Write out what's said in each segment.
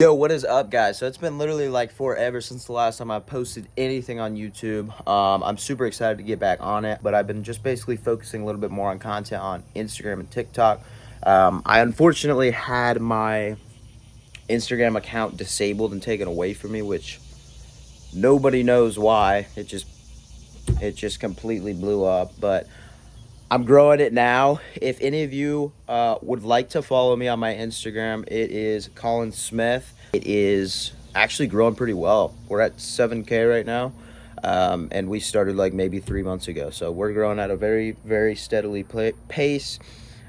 Yo, what is up, guys? So it's been literally like forever since the last time I posted anything on YouTube. I'm super excited to get back on it, but I've been just basically focusing a little bit more on content on Instagram and TikTok. I unfortunately had my Instagram account disabled and taken away from me, which nobody knows why. It just completely blew up, but I'm growing it now. If any of you would like to follow me on my Instagram, it is Colin Smith. It is actually growing pretty well. We're at 7K right now, and we started like maybe 3 months ago. So we're growing at a very, very steadily pace.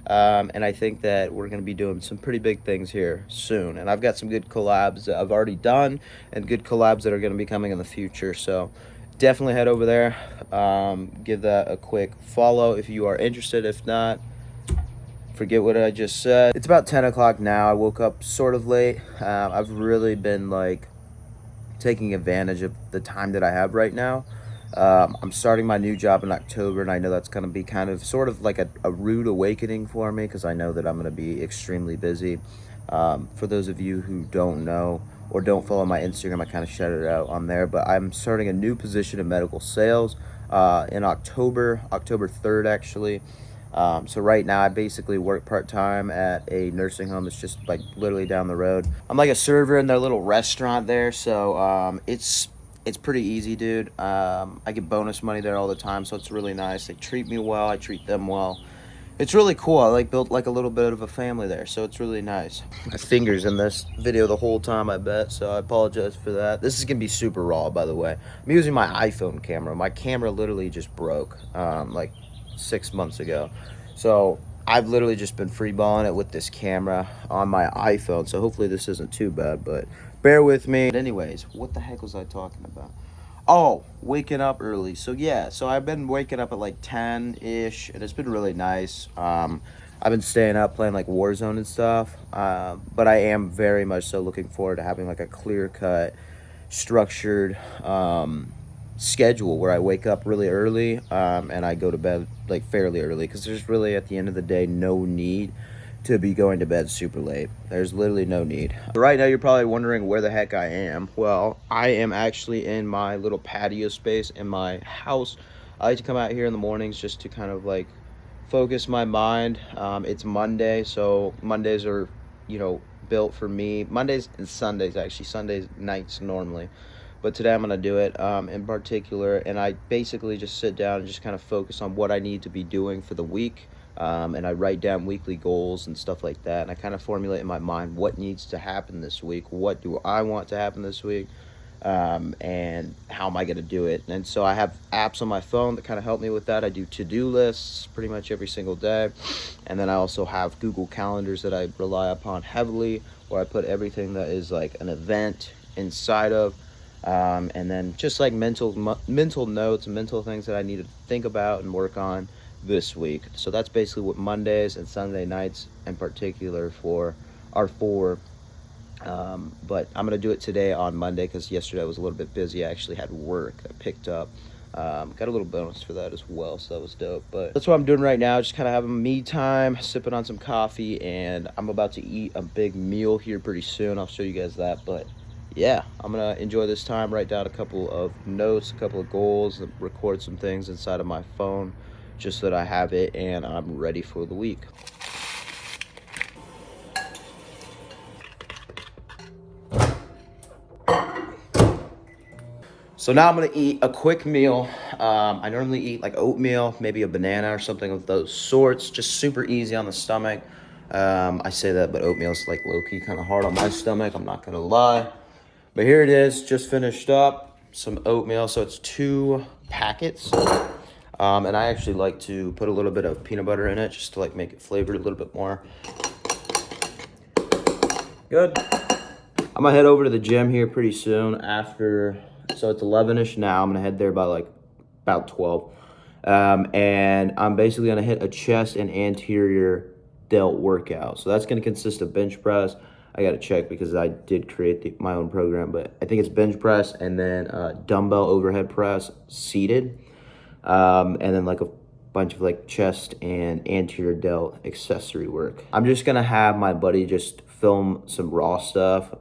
And I think that we're going to be doing some pretty big things here soon. And I've got some good collabs that I've already done and good collabs that are going to be coming in the future. So definitely head over there. Give that a quick follow if you are interested. If not, forget what I just said. It's about 10 o'clock now. I woke up sort of late. I've really been like taking advantage of the time that I have right now. I'm starting my new job in October, and I know that's going to be kind of sort of like a rude awakening for me because I know that I'm going to be extremely busy. For those of you who don't know or don't follow my Instagram, I kind of shout it out on there, but I'm starting a new position in medical sales in October 3rd, actually. So right now I basically work part-time at a nursing home that's just like literally down the road. I'm like a server in their little restaurant there, so it's pretty easy, dude. I get bonus money there all the time, so it's really nice. They treat me well, I treat them well. It's really cool. I like built like a little bit of a family there, so it's really nice. My fingers in this video the whole time, I bet, so I apologize for that. This is gonna be super raw, by the way. I'm using my iPhone camera. My camera literally just broke like 6 months ago, so I've literally just been freeballing it with this camera on my iPhone, so hopefully this isn't too bad, but bear with me. But anyways, what the heck was I talking about? Oh, waking up early. So yeah, so I've been waking up at like 10-ish, and it's been really nice. I've been staying up playing like Warzone and stuff. But I am very much so looking forward to having like a clear-cut, structured schedule where I wake up really early and I go to bed like fairly early because there's really at the end of the day no need to be going to bed super late. There's literally no need. Right now you're probably wondering where the heck I am. Well, I am actually in my little patio space in my house. I like to come out here in the mornings just to kind of like focus my mind. It's Monday, so Mondays are, built for me. Mondays and Sundays, actually. Sundays nights normally. But today I'm going to do it in particular. And I basically just sit down and just kind of focus on what I need to be doing for the week. And I write down weekly goals and stuff like that. And I kind of formulate in my mind what needs to happen this week. What do I want to happen this week? And how am I going to do it? And so I have apps on my phone that kind of help me with that. I do to-do lists pretty much every single day. And then I also have Google Calendars that I rely upon heavily, where I put everything that is like an event inside of. And then just like mental notes and mental things that I need to think about and work on this week. So that's basically what Mondays and Sunday nights in particular are for. But I'm gonna do it today on Monday because yesterday I was a little bit busy. I actually had work I picked up. Got a little bonus for that as well, so that was dope. But that's what I'm doing right now, just kind of having me time, sipping on some coffee, and I'm about to eat a big meal here pretty soon. I'll show you guys that. But yeah, I'm gonna enjoy this time, write down a couple of notes, a couple of goals, and record some things inside of my phone just so that I have it and I'm ready for the week. So now I'm gonna eat a quick meal. I normally eat like oatmeal, maybe a banana or something of those sorts, just super easy on the stomach. I say that, but oatmeal's like low-key kind of hard on my stomach, I'm not gonna lie. But here it is, just finished up some oatmeal. So it's 2 packets. And I actually like to put a little bit of peanut butter in it just to like make it flavored a little bit more. Good. I'm gonna head over to the gym here pretty soon so it's 11-ish now. I'm gonna head there by like about 12. And I'm basically gonna hit a chest and anterior delt workout. So that's gonna consist of bench press. I gotta check because I did create my own program, but I think it's bench press and then dumbbell overhead press seated. And then like a bunch of like chest and anterior delt accessory work. I'm just gonna have my buddy just film some raw stuff.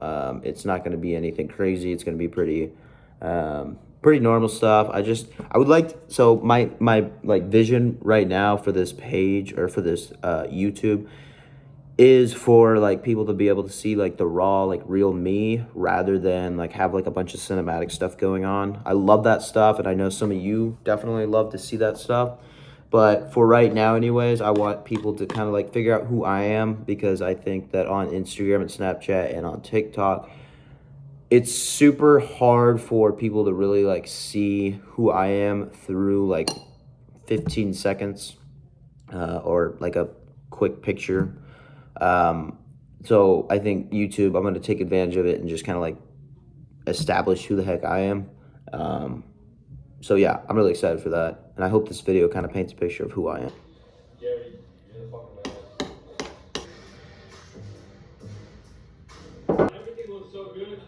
It's not going to be anything crazy. It's going to be pretty normal stuff. I would like, so my like vision right now for this page, or for this YouTube, is for like people to be able to see like the raw, like real me, rather than like have like a bunch of cinematic stuff going on. I love that stuff, and I know some of you definitely love to see that stuff. But for right now anyways, I want people to kind of like figure out who I am, because I think that on Instagram and Snapchat and on TikTok, it's super hard for people to really like see who I am through like 15 seconds or like a quick picture. So I think YouTube, I'm going to take advantage of it and just kind of like establish who the heck I am. So yeah, I'm really excited for that. And I hope this video kind of paints a picture of who I am. Gary, you're the fucking man. Everything looks so good.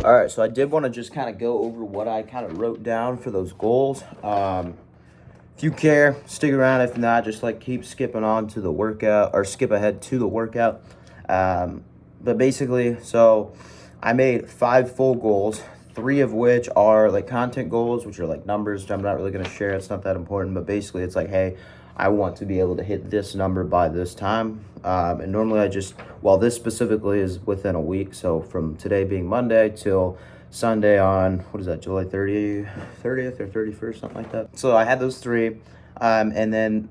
All right, so I did want to just kind of go over what I kind of wrote down for those goals. If you care, stick around. If not, just like keep skipping on to the workout, or skip ahead to the workout. But basically, so I made 5 full goals, 3 of which are like content goals, which are like numbers, which I'm not really going to share. It's not that important, but basically it's like, hey, I want to be able to hit this number by this time. And normally well, this specifically is within a week. So from today being Monday till Sunday on, what is that, July 30th or 31st, something like that. So I had those 3. And then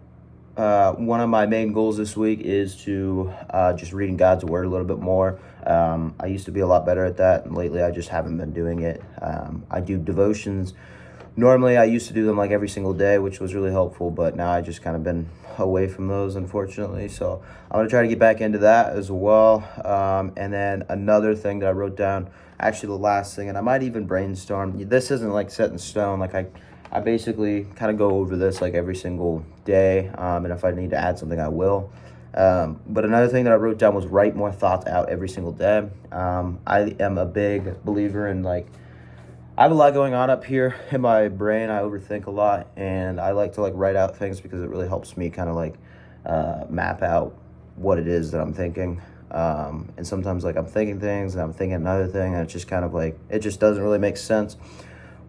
one of my main goals this week is to just reading God's word a little bit more. I used to be a lot better at that, and lately I just haven't been doing it. I do devotions. Normally I used to do them like every single day, which was really helpful, but now I just kind of been away from those, unfortunately. So I'm going to try to get back into that as well. And then another thing that I wrote down, actually the last thing, and I might even brainstorm. This isn't like set in stone. Like I basically kind of go over this like every single day. And if I need to add something, I will. But another thing that I wrote down was write more thoughts out every single day. I am a big believer in like, I have a lot going on up here in my brain. I overthink a lot, and I like to like write out things because it really helps me kind of like map out what it is that I'm thinking. And sometimes like I'm thinking things and I'm thinking another thing, and it's just kind of like, it just doesn't really make sense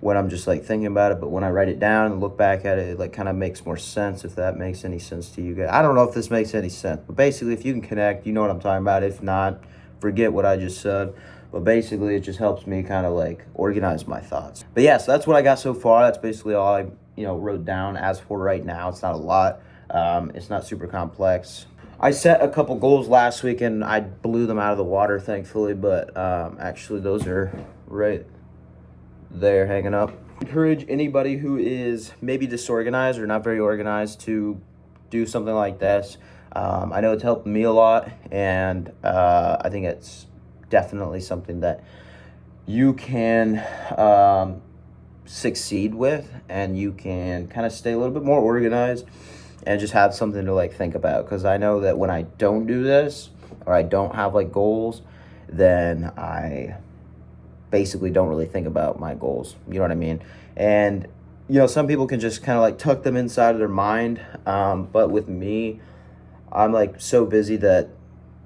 when I'm just like thinking about it. But when I write it down and look back at it, it like kind of makes more sense, if that makes any sense to you guys. I don't know if this makes any sense, but basically if you can connect, you know what I'm talking about. If not, forget what I just said. But basically, it just helps me kind of like organize my thoughts. But yeah, so that's what I got so far. That's basically all I, wrote down. As for right now, it's not a lot. It's not super complex. I set a couple goals last week and I blew them out of the water, thankfully. But actually, those are right there hanging up. I encourage anybody who is maybe disorganized or not very organized to do something like this. I know it's helped me a lot, and I think it's definitely something that you can succeed with, and you can kind of stay a little bit more organized and just have something to like think about. Because I know that when I don't do this, or I don't have like goals, then I basically don't really think about my goals. You know what I mean? And some people can just kind of like tuck them inside of their mind, but with me, I'm like so busy that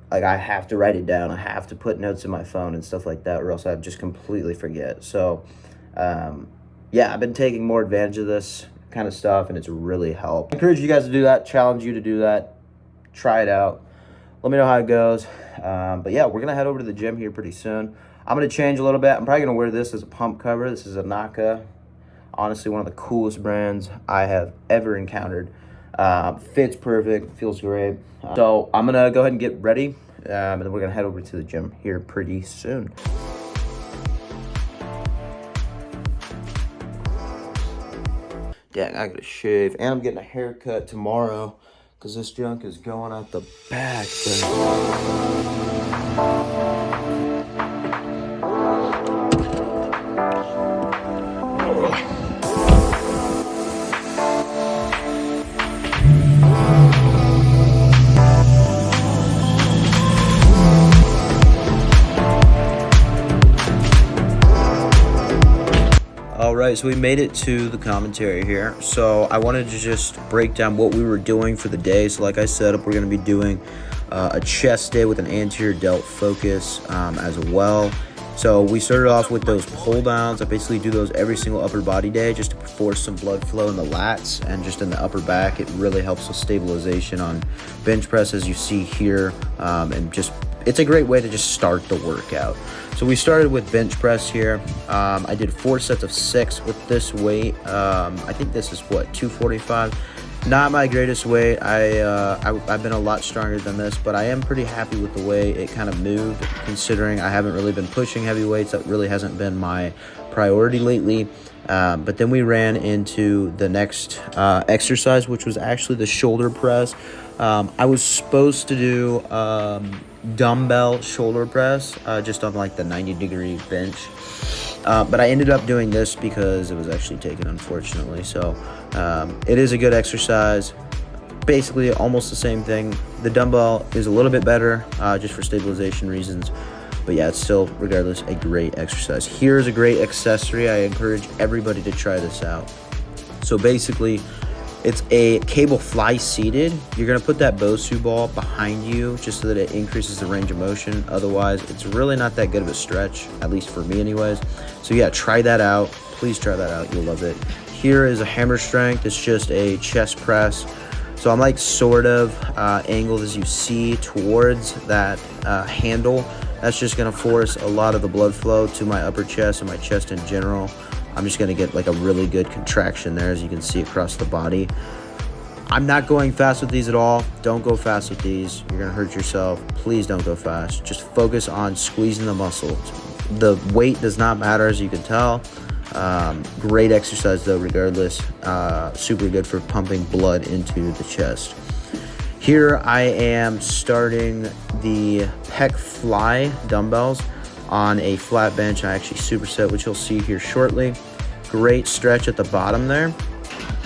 like I have to write it down. I have to put notes in my phone and stuff like that, or else I just completely forget. So, yeah, I've been taking more advantage of this kind of stuff, and it's really helped. I encourage you guys to do that. Challenge you to do that. Try it out. Let me know how it goes. But yeah, we're gonna head over to the gym here pretty soon. I'm gonna change a little bit. I'm probably gonna wear this as a pump cover. This is a Naka. Honestly, one of the coolest brands I have ever encountered. Fits perfect, feels great. So I'm gonna go ahead and get ready, and then we're gonna head over to the gym here pretty soon. Yeah, I gotta shave, and I'm getting a haircut tomorrow because this junk is going out the back. right, so we made it to the commentary here. So I wanted to just break down what we were doing for the day. So like I said, we're going to be doing a chest day with an anterior delt focus as well. So we started off with those pull downs. I basically do those every single upper body day just to force some blood flow in the lats and just in the upper back. It really helps with stabilization on bench press, as you see here, and just it's a great way to just start the workout. So we started with bench press here. I did 4 sets of 6 with this weight. I think this is what, 245. Not my greatest weight. I've been a lot stronger than this, but I am pretty happy with the way it kind of moved, considering I haven't really been pushing heavy weights. That really hasn't been my priority lately. But then we ran into the next exercise, which was actually the shoulder press. I was supposed to do dumbbell shoulder press just on like the 90-degree bench. But I ended up doing this because it was actually taken, unfortunately. So it is a good exercise. Basically almost the same thing. The dumbbell is a little bit better just for stabilization reasons. But yeah, it's still, regardless, a great exercise. Here's a great accessory. I encourage everybody to try this out. So basically, it's a cable fly seated. You're going to put that Bosu ball behind you just so that it increases the range of motion. Otherwise, it's really not that good of a stretch, at least for me anyways. So yeah, try that out. Please try that out. You'll love it. Here is a hammer strength. It's just a chest press. So I'm like sort of angled, as you see, towards that handle. That's just going to force a lot of the blood flow to my upper chest and my chest in general. I'm just going to get like a really good contraction there, as you can see across the body. I'm not going fast with these at all. Don't go fast with these. You're going to hurt yourself. Please don't go fast. Just focus on squeezing the muscles. The weight does not matter, as you can tell. Great exercise though, regardless. Super good for pumping blood into the chest. Here I am starting the pec fly dumbbells on a flat bench. I actually superset, which you'll see here shortly. Great stretch at the bottom there.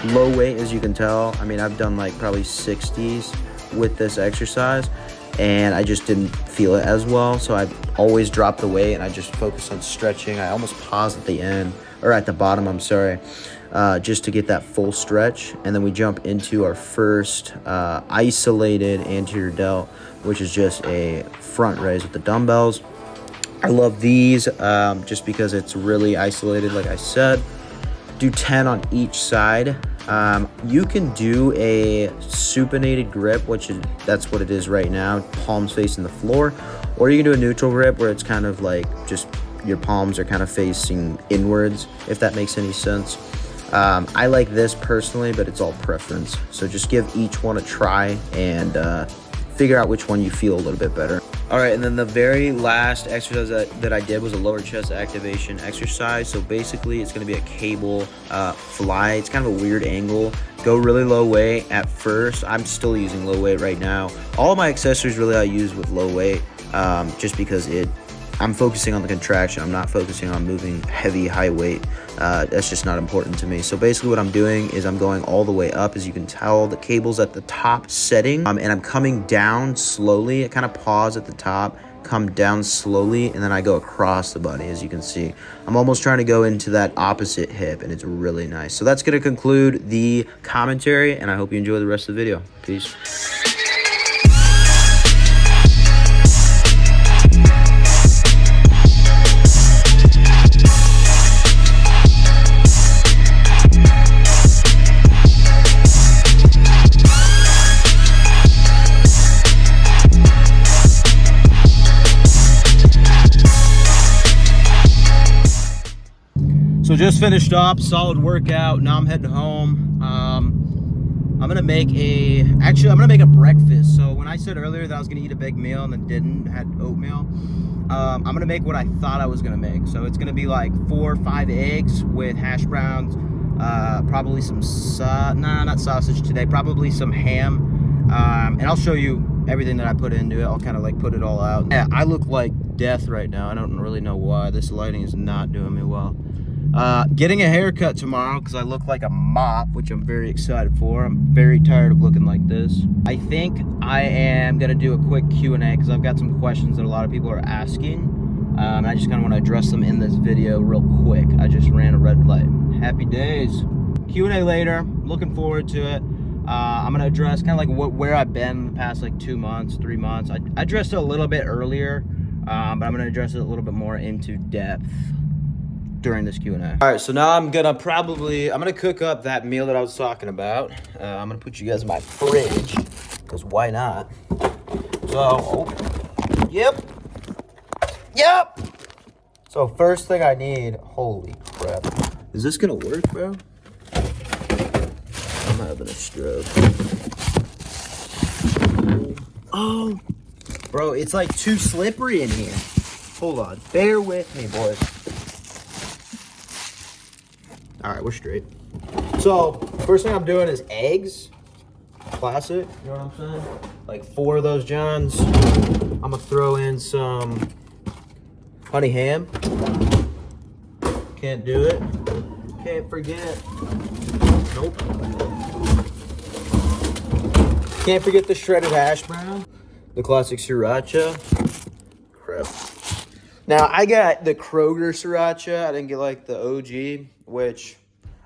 Low weight, as you can tell. I mean, I've done like probably 60s with this exercise, and I just didn't feel it as well. So I always drop the weight and I just focus on stretching. I almost pause at the end, or at the bottom, I'm sorry, just to get that full stretch. And then we jump into our first isolated anterior delt, which is just a front raise with the dumbbells. I love these just because it's really isolated, like I said. Do 10 on each side. You can do a supinated grip, that's what it is right now, palms facing the floor. Or you can do a neutral grip where it's kind of like just your palms are kind of facing inwards, if that makes any sense. I like this personally, but it's all preference. So just give each one a try and figure out which one you feel a little bit better. All right, and then the very last exercise that I did was a lower chest activation exercise. So basically, it's going to be a cable fly. It's kind of a weird angle. Go really low weight at first. I'm still using low weight right now. All of my accessories really I use with low weight just because I'm focusing on the contraction. I'm not focusing on moving heavy, high weight. That's just not important to me. So basically what I'm doing is I'm going all the way up. As you can tell, the cable's at the top setting, and I'm coming down slowly. I kind of pause at the top, come down slowly, and then I go across the body, as you can see. I'm almost trying to go into that opposite hip, and it's really nice. So that's going to conclude the commentary, and I hope you enjoy the rest of the video. Peace. So just finished up, solid workout. Now I'm heading home. I'm gonna make a breakfast. So when I said earlier that I was gonna eat a big meal and then didn't, had oatmeal, I'm gonna make what I thought I was gonna make. So it's gonna be like 4 or 5 eggs with hash browns, probably some not sausage today, probably some ham, and I'll show you everything that I put into it. I'll kind of like put it all out. Yeah, I look like death right now. I don't really know why. This lighting is not doing me well. Getting a haircut tomorrow because I look like a mop, which I'm very excited for. I'm very tired of looking like this. I think I am gonna do a quick Q&A because I've got some questions that a lot of people are asking. I just kind of want to address them in this video real quick. I just ran a red light. Happy days. Q&A later. Looking forward to it. I'm gonna address kind of like where I've been the past like 2 months, 3 months. I addressed it a little bit earlier, but I'm gonna address it a little bit more into depth during this Q&A. All right, so now I'm gonna cook up that meal that I was talking about. I'm gonna put you guys in my fridge, because why not? So, yep. So first thing I need, holy crap. Is this gonna work, bro? I'm having a stroke. Oh, bro, it's like too slippery in here. Hold on, bear with me, boys. All right, we're straight. So, first thing I'm doing is eggs. Classic, you know what I'm saying? Like 4 of those Johns. I'm gonna throw in some honey ham. Can't do it. Can't forget. Nope. Can't forget the shredded hash brown. The classic sriracha. Crap. Now, I got the Kroger sriracha. I didn't get like the OG, which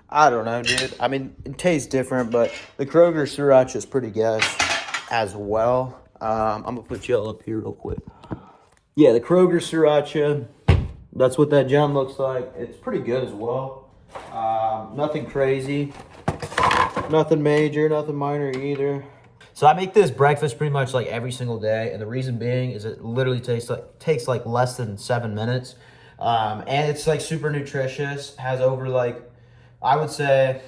I don't know, dude. I mean, it tastes different, but the Kroger sriracha is pretty good as well. I'm gonna put y'all up here real quick. Yeah, the Kroger sriracha. That's what that John looks like. It's pretty good as well. Nothing crazy, nothing major, nothing minor either. So I make this breakfast pretty much like every single day, and the reason being is it literally takes like less than 7 minutes, and it's like super nutritious. Has over like, I would say,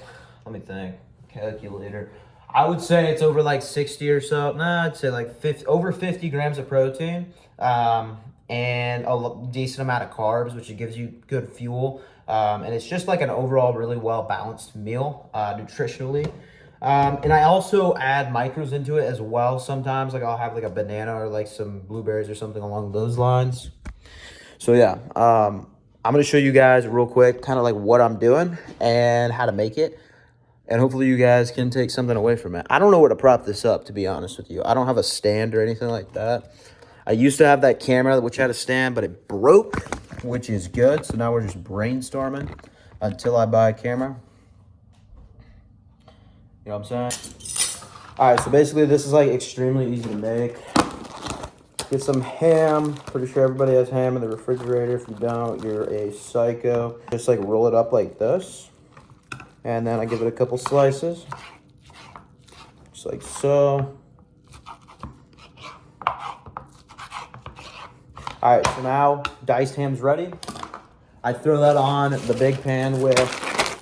let me think, calculator. I would say it's over like 60 or so. Nah, I'd say like 50, over 50 grams of protein, and a decent amount of carbs, which it gives you good fuel. And it's just like an overall really well balanced meal, nutritionally. And I also add micros into it as well. Sometimes like I'll have like a banana or like some blueberries or something along those lines. So yeah, I'm gonna show you guys real quick kind of like what I'm doing and how to make it. And hopefully you guys can take something away from it. I don't know where to prop this up, to be honest with you. I don't have a stand or anything like that. I used to have that camera which had a stand, but it broke, which is good. So now we're just brainstorming until I buy a camera. You know what I'm saying? All right, so basically this is like extremely easy to make. Get some ham. Pretty sure everybody has ham in the refrigerator. If you don't, you're a psycho. Just like roll it up like this. And then I give it a couple slices. Just like so. All right, so now diced ham's ready. I throw that on the big pan with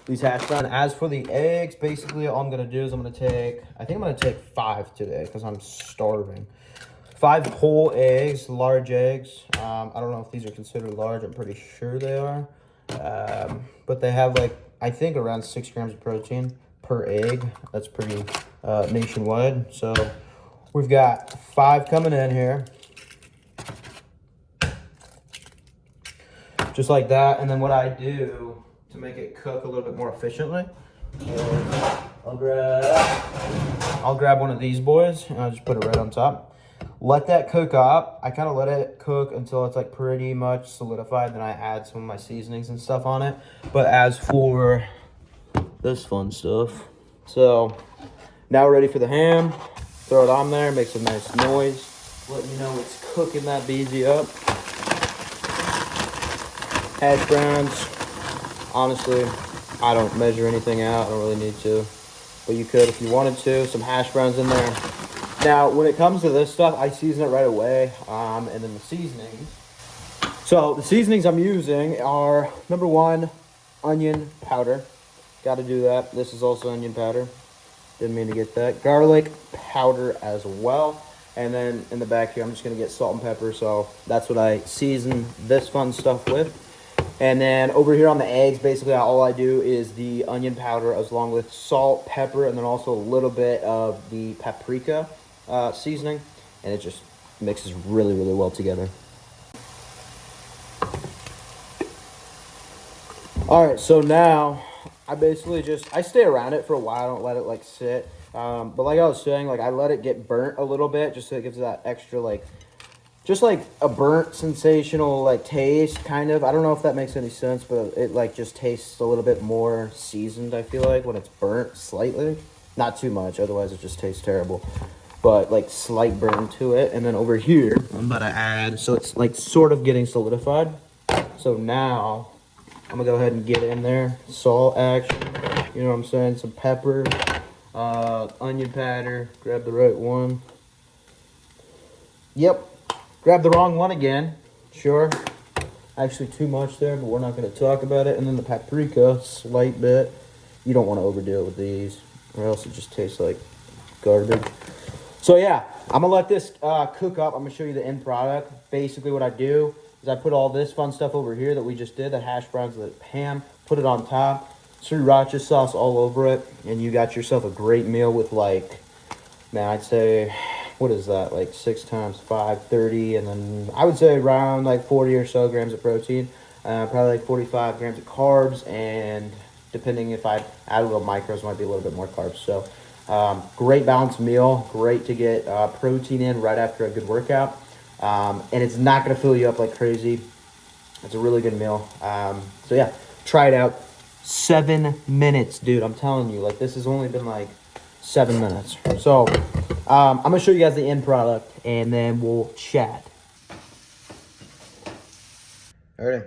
these hash browns. As for the eggs, basically all I'm gonna do is I think I'm gonna take 5 today because I'm starving. 5 whole eggs, large eggs. I don't know if these are considered large. I'm pretty sure they are. But they have like, I think around 6 grams of protein per egg. That's pretty nationwide. So we've got 5 coming in here. Just like that. And then what I do to make it cook a little bit more efficiently, I'll grab one of these boys and I'll just put it right on top. Let that cook up. I kind of let it cook until it's like pretty much solidified. Then I add some of my seasonings and stuff on it. But as for this fun stuff, so now we're ready for the ham. Throw it on there, make some nice noise. Let you know it's cooking that BZ up. Hash browns. Honestly, I don't measure anything out. I don't really need to. But you could if you wanted to. Some hash browns in there. Now, when it comes to this stuff, I season it right away. And then the seasonings. So, the seasonings I'm using are, number 1, onion powder. Got to do that. This is also onion powder. Didn't mean to get that. Garlic powder as well. And then in the back here, I'm just going to get salt and pepper. So, that's what I season this fun stuff with. And then over here on the eggs, basically all I do is the onion powder as along with salt, pepper, and then also a little bit of the paprika seasoning. And it just mixes really, really well together. All right, so now I basically I stay around it for a while. I don't let it like sit. But like I was saying, like I let it get burnt a little bit just so it gives that extra like just like a burnt sensational like taste, kind of. I don't know if that makes any sense, but it like just tastes a little bit more seasoned, I feel like, when it's burnt slightly. Not too much, otherwise it just tastes terrible. But like slight burn to it. And then over here, I'm about to add, so it's like sort of getting solidified. So now I'm gonna go ahead and get in there. Salt action, you know what I'm saying? Some pepper, onion powder, grab the right one. Yep, grab the wrong one again. Sure, actually too much there, but we're not gonna talk about it. And then the paprika, slight bit. You don't wanna overdo it with these, or else it just tastes like garbage. So yeah, I'm gonna let this cook up. I'm gonna show you the end product. Basically what I do is I put all this fun stuff over here that we just did, the hash browns, the ham, put it on top, sriracha sauce all over it, and you got yourself a great meal with like, man, I'd say, what is that, like 6 times 5, 30, and then I would say around like 40 or so grams of protein, probably like 45 grams of carbs, and depending if I add a little micros, might be a little bit more carbs. So great balanced meal, great to get protein in right after a good workout, and it's not going to fill you up like crazy. It's a really good meal. So yeah, try it out. 7 minutes, dude. I'm telling you, like, this has only been like 7 minutes. So I'm gonna show you guys the end product, and then we'll chat. Ready?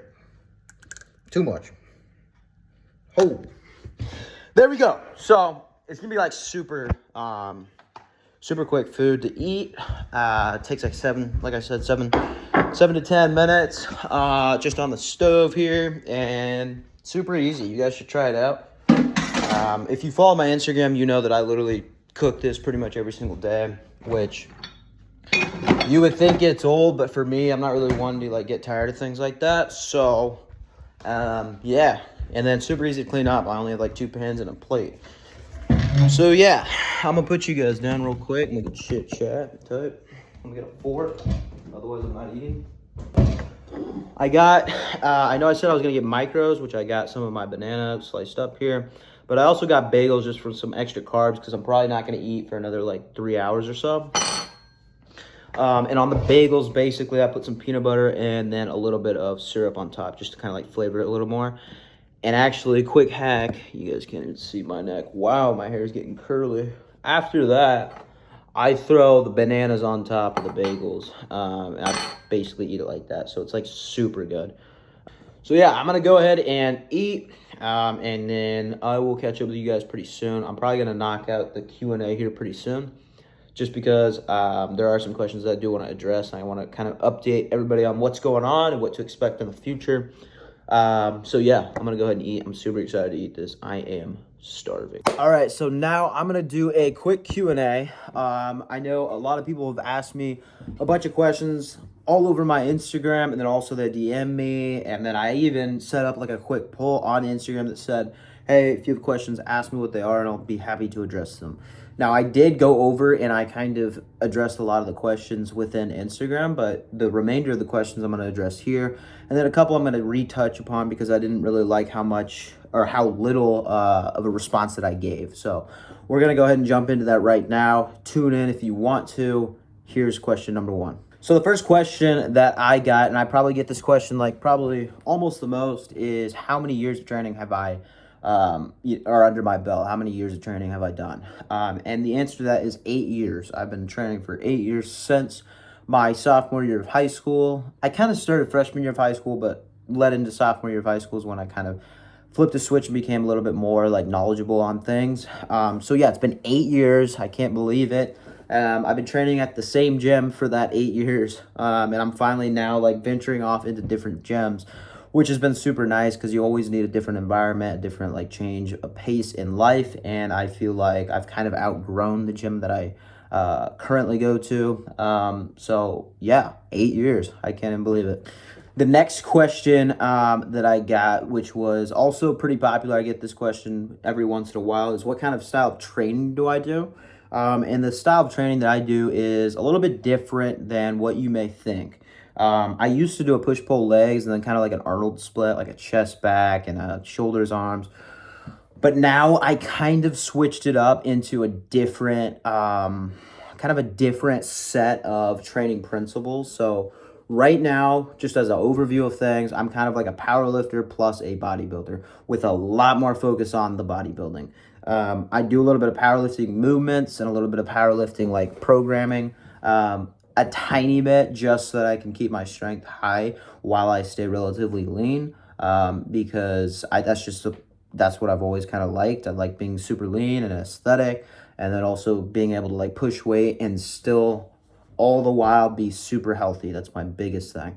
Too much. Oh, there we go. So it's gonna be like super quick food to eat. It takes like seven to 10 minutes, just on the stove here, and super easy. You guys should try it out. If you follow my Instagram, you know that I literally cook this pretty much every single day, which you would think it's old, but for me, I'm not really one to like get tired of things like that. So, yeah, and then super easy to clean up. I only have like 2 pans and a plate. So yeah, I'm gonna put you guys down real quick and we can chit chat type. I'm gonna get a fork, otherwise I'm not eating. I got, I know I said I was gonna get micros, which I got some of my banana sliced up here, but I also got bagels just for some extra carbs because I'm probably not gonna eat for another like 3 hours or so. And on the bagels, basically I put some peanut butter and then a little bit of syrup on top just to kind of like flavor it a little more. And actually, quick hack, you guys can't even see my neck. Wow, my hair is getting curly. After that, I throw the bananas on top of the bagels. And I basically eat it like that. So it's like super good. So yeah, I'm going to go ahead and eat. And then I will catch up with you guys pretty soon. I'm probably going to knock out the Q&A here pretty soon. Just because there are some questions that I do want to address. And I want to kind of update everybody on what's going on and what to expect in the future. So yeah, I'm gonna go ahead and eat. I'm super excited to eat this. I am starving. All right, so now I'm gonna do a quick Q&A. I know a lot of people have asked me a bunch of questions all over my Instagram, and then also they DM me, and then I even set up like a quick poll on Instagram that said, hey, if you have questions, ask me what they are and I'll be happy to address them. Now, I did go over and I kind of addressed a lot of the questions within Instagram, but the remainder of the questions I'm going to address here. And then a couple I'm going to retouch upon because I didn't really like how much or how little of a response that I gave. So we're going to go ahead and jump into that right now. Tune in if you want to. Here's question number 1. So the first question that I got, and I probably get this question like probably almost the most, is how many years of training have I or under my belt? How many years of training have I done? And the answer to that is 8 years. I've been training for 8 years since my sophomore year of high school. I kind of started freshman year of high school, but led into sophomore year of high school is when I kind of flipped the switch and became a little bit more like knowledgeable on things. So yeah, it's been 8 years. I can't believe it. I've been training at the same gym for that 8 years. And I'm finally now like venturing off into different gyms, which has been super nice because you always need a different environment, a different like change of pace in life. And I feel like I've kind of outgrown the gym that I currently go to. So yeah, 8 years. I can't even believe it. The next question that I got, which was also pretty popular, I get this question every once in a while, is what kind of style of training do I do? And the style of training that I do is a little bit different than what you may think. I used to do a push-pull legs and then kind of like an Arnold split, like a chest back and shoulders, arms. But now I kind of switched it up into a different kind kind of a different set of training principles. So right now, just as an overview of things, I'm kind of like a power lifter plus a bodybuilder with a lot more focus on the bodybuilding. I do a little bit of powerlifting movements and a little bit of powerlifting like programming, a tiny bit just so that I can keep my strength high while I stay relatively lean, because that's what I've always kind of liked. I like being super lean and aesthetic, and then also being able to like push weight and still all the while be super healthy. That's my biggest thing.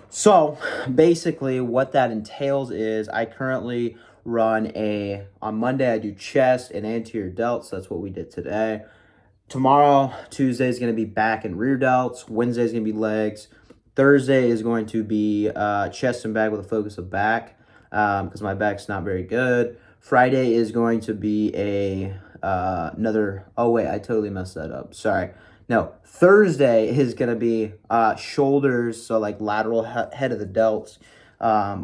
So basically what that entails is I currently on Monday I do chest and anterior delts. That's what we did today. Tomorrow, Tuesday is going to be back and rear delts. Wednesday is going to be legs. Thursday is going to be chest and back with a focus of back, because my back's not very good. Friday is going to be oh wait, I totally messed that up. Sorry. No, Thursday is going to be shoulders, so like lateral head of the delts,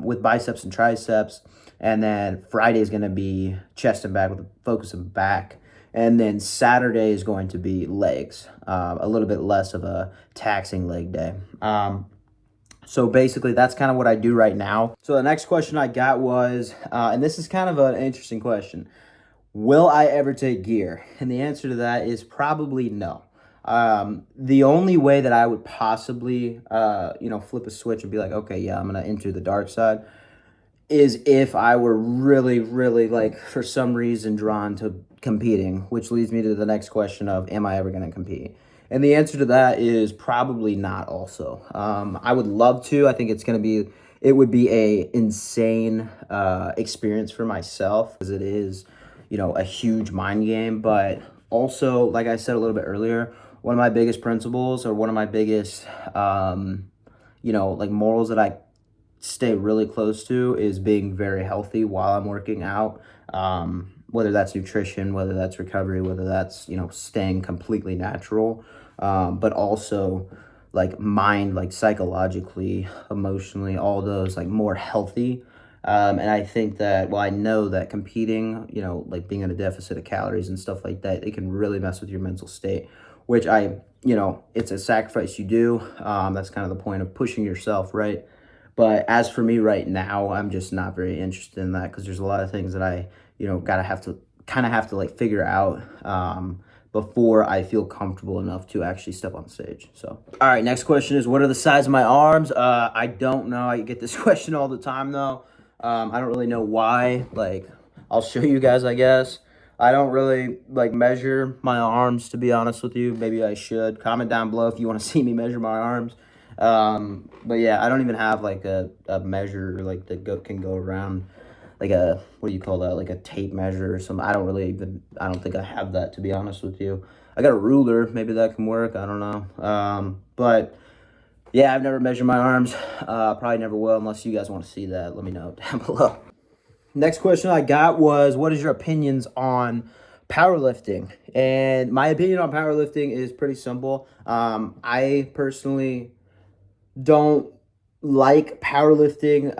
with biceps and triceps. And then Friday is going to be chest and back with a focus of back. And then Saturday is going to be legs, a little bit less of a taxing leg day. So basically, that's kind of what I do right now. So the next question I got was, and this is kind of an interesting question, will I ever take gear? And the answer to that is probably no. The only way that I would possibly, flip a switch and be like, okay, yeah, I'm going to enter the dark side, is if I were really, really, like, for some reason drawn to competing, which leads me to the next question of, am I ever going to compete? And the answer to that is probably not also. I would love to. I think it would be a insane experience for myself, because it is, a huge mind game. But also, like I said a little bit earlier, one of my biggest principles, or one of my biggest, morals that I stay really close to, is being very healthy while I'm working out, whether that's nutrition, whether that's recovery, whether that's staying completely natural, but also like mind, like psychologically, emotionally, all those like more healthy. And I think that, I know that competing, like being in a deficit of calories and stuff like that, it can really mess with your mental state, which it's a sacrifice you do. That's kind of the point of pushing yourself, right? But as for me right now, I'm just not very interested in that, because there's a lot of things that I, have to like figure out before I feel comfortable enough to actually step on stage. So, all right, next question is, what are the size of my arms? I don't know. I get this question all the time though. I don't really know why. Like, I'll show you guys, I guess. I don't really like measure my arms, to be honest with you. Maybe I should. Comment down below if you want to see me measure my arms. But yeah, I don't even have like a measure like that can go around, like a, what do you call that? Like a tape measure or something. I don't think I have that, to be honest with you. I got a ruler. Maybe that can work. I don't know. But yeah, I've never measured my arms. Probably never will, unless you guys want to see that. Let me know down below. Next question I got was, what is your opinions on powerlifting? And my opinion on powerlifting is pretty simple. I personally don't like powerlifting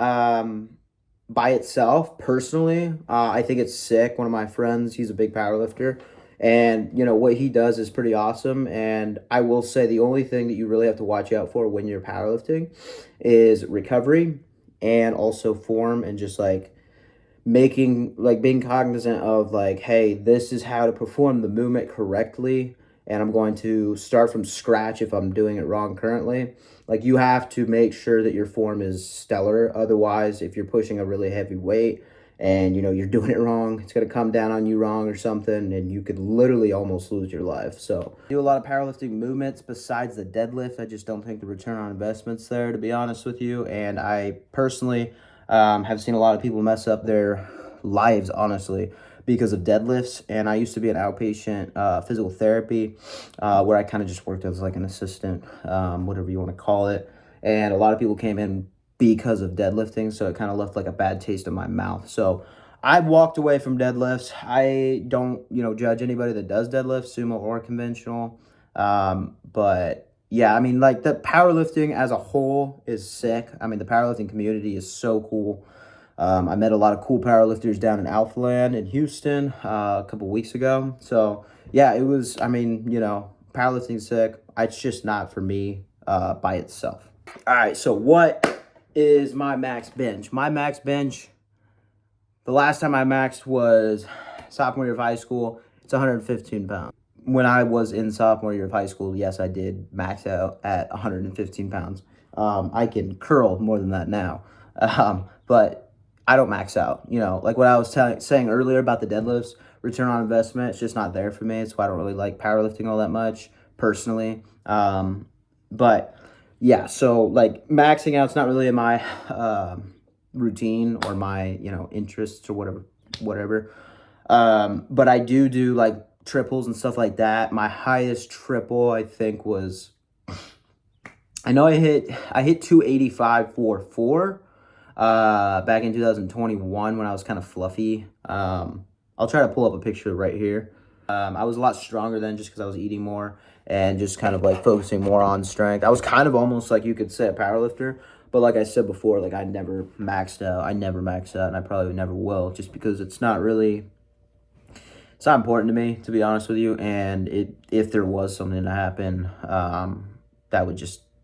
by itself, personally. I think it's sick. One of my friends, he's a big powerlifter, and what he does is pretty awesome. And I will say the only thing that you really have to watch out for when you're powerlifting is recovery, and also form, and just like being cognizant of like, hey, this is how to perform the movement correctly, and I'm going to start from scratch if I'm doing it wrong currently. Like, you have to make sure that your form is stellar. Otherwise, if you're pushing a really heavy weight and you're doing it wrong, it's going to come down on you wrong or something, and you could literally almost lose your life. So I do a lot of powerlifting movements besides the deadlift. I just don't think the return on investment's there, to be honest with you. And I personally have seen a lot of people mess up their lives, honestly, because of deadlifts. And I used to be an outpatient physical therapy, where I kind of just worked as like an assistant, whatever you want to call it. And a lot of people came in because of deadlifting, so it kind of left like a bad taste in my mouth. So I've walked away from deadlifts. I don't, judge anybody that does deadlifts, sumo or conventional. But yeah, I mean, like, the powerlifting as a whole is sick. I mean, the powerlifting community is so cool. I met a lot of cool powerlifters down in Alphaland in Houston a couple weeks ago. So yeah, it was, powerlifting's sick. It's just not for me by itself. All right, so what is my max bench? My max bench, the last time I maxed was sophomore year of high school. It's 115 pounds. When I was in sophomore year of high school, yes, I did max out at 115 pounds. I can curl more than that now, but I don't max out. You know, like what I was saying earlier about the deadlifts, return on investment, it's just not there for me. It's why I don't really like powerlifting all that much personally. But yeah, so like maxing out's not really in my routine or my, you know, interests or whatever. But I do like triples and stuff like that. My highest triple, I think, was, I know I hit 285 for 4 back in 2021 when I was kind of fluffy. I'll try to pull up a picture right here. I was a lot stronger then just because I was eating more and just kind of like focusing more on strength. I was kind of almost like you could say a powerlifter, but like I said before, like I never maxed out. I never maxed out, and I probably never will, just because it's not important to me, to be honest with you. And if there was something to happen,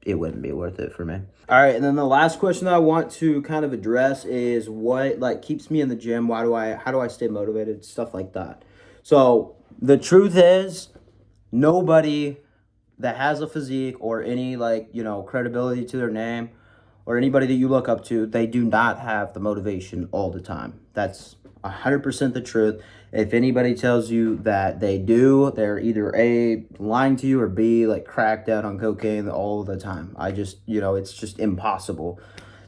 it wouldn't be worth it for me. All right, and then the last question that I want to kind of address is what like keeps me in the gym. How do I stay motivated? Stuff like that. So the truth is, nobody that has a physique or any like, you know, credibility to their name or anybody that you look up to, they do not have the motivation all the time. That's 100% the truth. If anybody tells you that they do, they're either A, lying to you, or B, like cracked out on cocaine all the time. It's just impossible.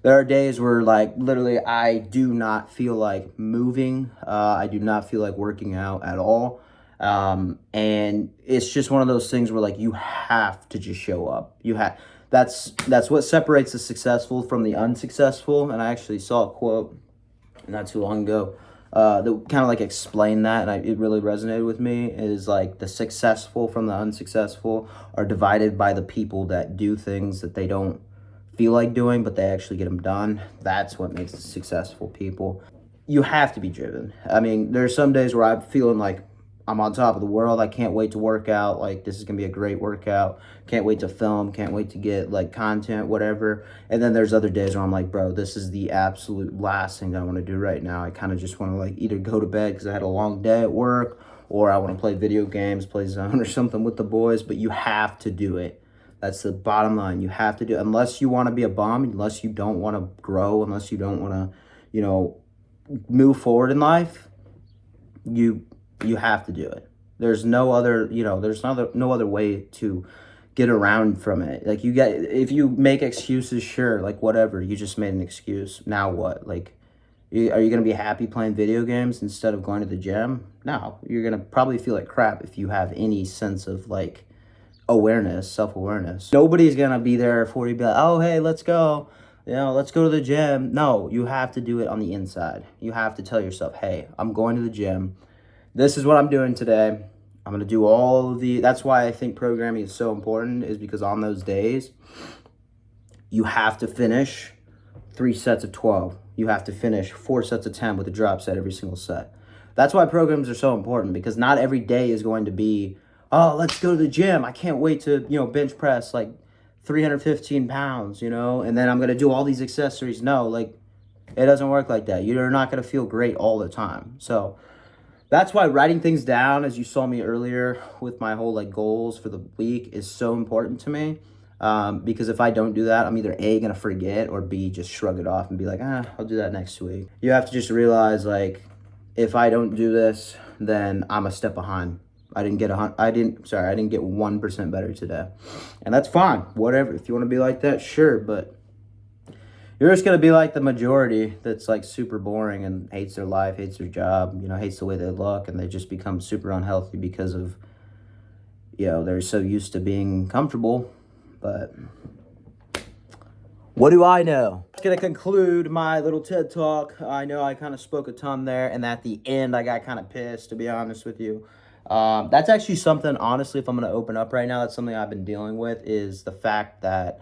There are days where like literally I do not feel like moving. I do not feel like working out at all. And it's just one of those things where like you have to just show up. That's what separates the successful from the unsuccessful. And I actually saw a quote not too long ago that kind of like explained that, and it really resonated with me. Is like the successful from the unsuccessful are divided by the people that do things that they don't feel like doing, but they actually get them done. That's what makes the successful people. You have to be driven. I mean, there's some days where I'm feeling like I'm on top of the world. I can't wait to work out. Like, this is going to be a great workout. Can't wait to film. Can't wait to get, like, content, whatever. And then there's other days where I'm like, bro, this is the absolute last thing that I want to do right now. I kind of just want to, like, either go to bed because I had a long day at work, or I want to play video games, play Zone or something with the boys. But you have to do it. That's the bottom line. You have to do it. Unless you want to be a bum, unless you don't want to grow, unless you don't want to, you know, move forward in life, you have to do it. There's no other, no other way to get around from it. Like, if you make excuses, sure, like whatever, you just made an excuse. Now what? Like, are you going to be happy playing video games instead of going to the gym? No, you're going to probably feel like crap if you have any sense of like awareness, self-awareness. Nobody's going to be there for you, be like, oh, hey, let's go. Let's go to the gym. No, you have to do it on the inside. You have to tell yourself, hey, I'm going to the gym. This is what I'm doing today. I'm going to do that's why I think programming is so important, is because on those days, you have to finish 3 sets of 12. You have to finish 4 sets of 10 with a drop set every single set. That's why programs are so important, because not every day is going to be, oh, let's go to the gym. I can't wait to, bench press like 315 pounds, and then I'm going to do all these accessories. No, like, it doesn't work like that. You're not going to feel great all the time. So that's why writing things down, as you saw me earlier with my whole like goals for the week, is so important to me. Because if I don't do that, I'm either A, gonna forget, or B, just shrug it off and be like, I'll do that next week. You have to just realize, like, if I don't do this, then I'm a step behind. I didn't get 1% better today. And that's fine. Whatever. If you want to be like that, sure, but you're just going to be like the majority that's like super boring and hates their life, hates their job, hates the way they look, and they just become super unhealthy because of, they're so used to being comfortable. But what do I know? I'm going to conclude my little TED Talk. I know I kind of spoke a ton there, and at the end I got kind of pissed, to be honest with you. That's actually something, honestly, if I'm going to open up right now, that's something I've been dealing with, is the fact that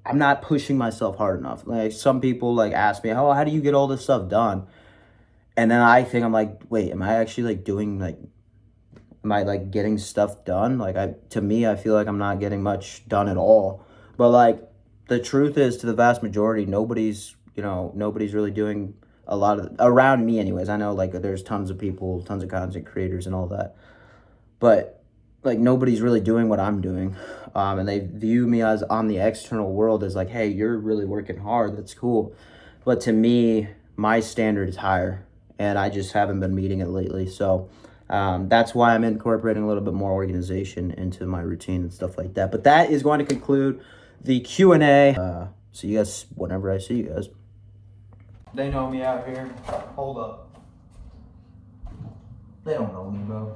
I'm not pushing myself hard enough. Like, some people like ask me, oh, how do you get all this stuff done? And then I think, I'm like, wait, am I actually like doing like I like getting stuff done? Like to me, I feel like I'm not getting much done at all. But like the truth is, to the vast majority, nobody's really doing a lot of around me anyways. I know like there's tons of people, tons of content creators and all that. But like nobody's really doing what I'm doing. And they view me as on the external world as like, hey, you're really working hard. That's cool. But to me, my standard is higher, and I just haven't been meeting it lately. So that's why I'm incorporating a little bit more organization into my routine and stuff like that. But that is going to conclude the Q&A. See you guys whenever I see you guys. They know me out here. Hold up. They don't know me, bro.